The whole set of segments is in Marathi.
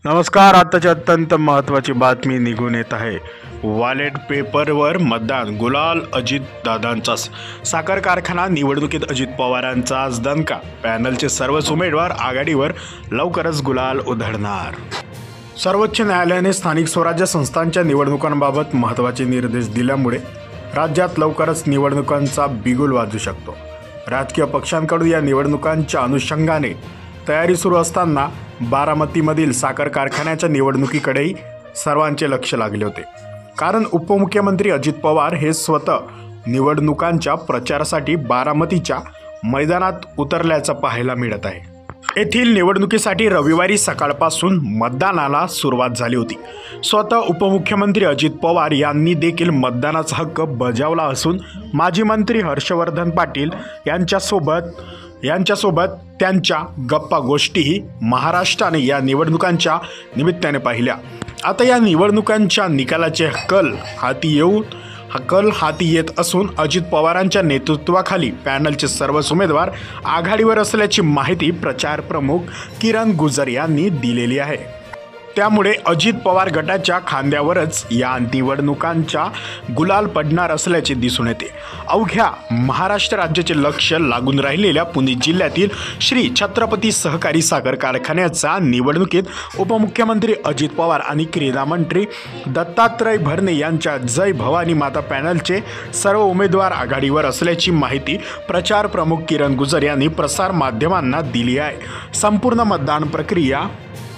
नमस्कार. आताची अत्यंत महत्त्वाची बातमी निघून येत आहे. वॉलेट पेपरवर मतदान. गुलाल अजितदादांचा. साखर कारखाना निवडणुकीत अजित पवारांचाच दणका. पॅनलचे सर्वच उमेदवार आघाडीवर. लवकरच गुलाल उधळणार. सर्वोच्च न्यायालयाने स्थानिक स्वराज्य संस्थांच्या निवडणुकांबाबत महत्त्वाचे निर्देश दिल्यामुळे राज्यात लवकरच निवडणुकांचा बिगुल वाजू शकतो. राजकीय पक्षांकडून या निवडणुकांच्या अनुषंगाने तयारी सुरू असताना बारामतीमधील साखर कारखान्याच्या निवडणुकीकडेही सर्वांचे लक्ष लागले होते. कारण उपमुख्यमंत्री अजित पवार हे स्वतः निवडणुकांच्या प्रचारासाठी बारामतीच्या मैदानात उतरल्याचं पाहायला मिळत आहे. येथील निवडणुकीसाठी रविवारी सकाळपासून मतदानाला सुरुवात झाली होती. स्वतः उपमुख्यमंत्री अजित पवार यांनी देखील मतदानाचा हक्क बजावला असून माजी मंत्री हर्षवर्धन पाटील यांच्यासोबत त्यांच्या गप्पा गोष्टीही महाराष्ट्राने या निवडणुकांच्या निमित्ताने पाहिल्या. आता या निवडणुकांच्या निकालाचे कल हाती येत असून अजित पवारांच्या नेतृत्वाखाली पॅनलचे सर्वच उमेदवार आघाडीवर असल्याची माहिती प्रचार प्रमुख किरण गुजर यांनी दिलेली आहे. त्यामुळे अजित पवार गटाच्या खांद्यावरच या निवडणुकांचा गुलाल पडणार असल्याचे दिसून येते. अवघ्या महाराष्ट्र राज्याचे लक्ष लागून राहिलेल्या पुणे जिल्ह्यातील श्री छत्रपती सहकारी साखर कारखान्याचा निवडणुकीत उपमुख्यमंत्री अजित पवार आणि क्रीडा मंत्री दत्तात्रय भरणे यांच्या जय भवानी माता पॅनलचे सर्व उमेदवार आघाडीवर असल्याची माहिती प्रचार प्रमुख किरण गुजर यांनी प्रसार माध्यमांना दिली आहे. संपूर्ण मतदान प्रक्रिया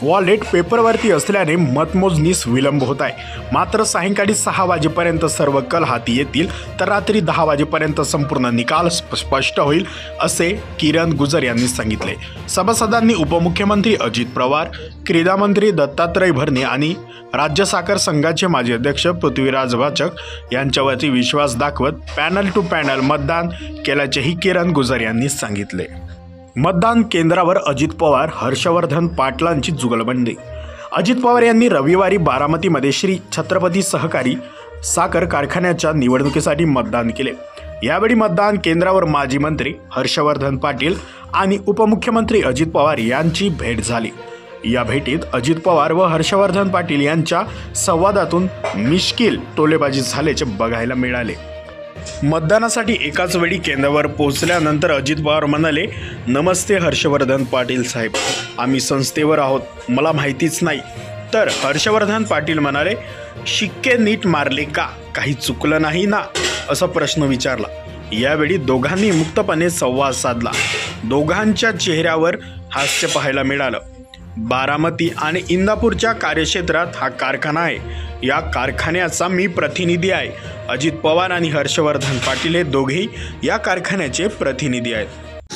वॉलेट पेपरवरती असल्याने मतमोजणीस विलंब होत आहे. मात्र सायंकाळी 6 वाजेपर्यंत सर्व कल हाती येतील तर रात्री 10 वाजेपर्यंत संपूर्ण निकाल स्पष्ट होईल असे किरण गुजर यांनी सांगितले. सभासदांनी उपमुख्यमंत्री अजित पवार, क्रीडा मंत्री दत्तात्रय भरणे आणि राज्य साखर संघाचे माजी अध्यक्ष पृथ्वीराज वाचक यांच्यावरती विश्वास दाखवत पॅनल टू पॅनल मतदान केल्याचेही किरण गुजर यांनी सांगितले. मतदान केंद्रावर अजित पवार, हर्षवर्धन पाटलांची जुगलबंदी. अजित पवार यांनी रविवारी बारामतीमध्ये श्री छत्रपती सहकारी साखर कारखान्याच्या निवडणुकीसाठी मतदान केले. यावेळी मतदान केंद्रावर माजी मंत्री हर्षवर्धन पाटील आणि उपमुख्यमंत्री अजित पवार यांची भेट झाली. या भेटीत अजित पवार व हर्षवर्धन पाटील यांच्या संवादातून मिश्किल टोलेबाजी झाल्याचे बघायला मिळाले. मतदानासाठी एकाच वेळी केंद्रावर पोहोचल्यानंतर अजित पवार म्हणाले, नमस्ते हर्षवर्धन पाटील साहेब, आम्ही संस्थेवर आहोत, मला माहितीच नाही. तर हर्षवर्धन पाटील म्हणाले, शिक्के नीट मारले का, काही चुकलं नाही ना, असा प्रश्न विचारला. यावेळी दोघांनी मुक्तपणे संवाद साधला. दोघांच्या चेहऱ्यावर हास्य पाहायला मिळालं. बारामती आणि इंदापूरच्या कार्यक्षेत्रात हा कारखाना आहे. या कारखान्याचा मी प्रतिनिधी आहे. अजित पवार आणि हर्षवर्धन पाटील हे दोघेही या कारखान्याचे प्रतिनिधी आहेत.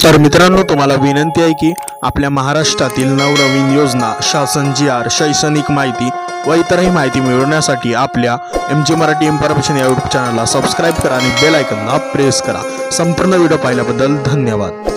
तर मित्रांनो, तुम्हाला विनंती आहे की आपल्या महाराष्ट्रातील नवनवीन योजना, शासन GR, शैक्षणिक माहिती व इतरही माहिती मिळवण्यासाठी आपल्या MG मराठी इन्फॉर्मेशन या यूट्यूब चॅनलला सबस्क्राईब करा आणि बेल आयकॉनला प्रेस करा. संपूर्ण व्हिडिओ पाहिल्याबद्दल धन्यवाद.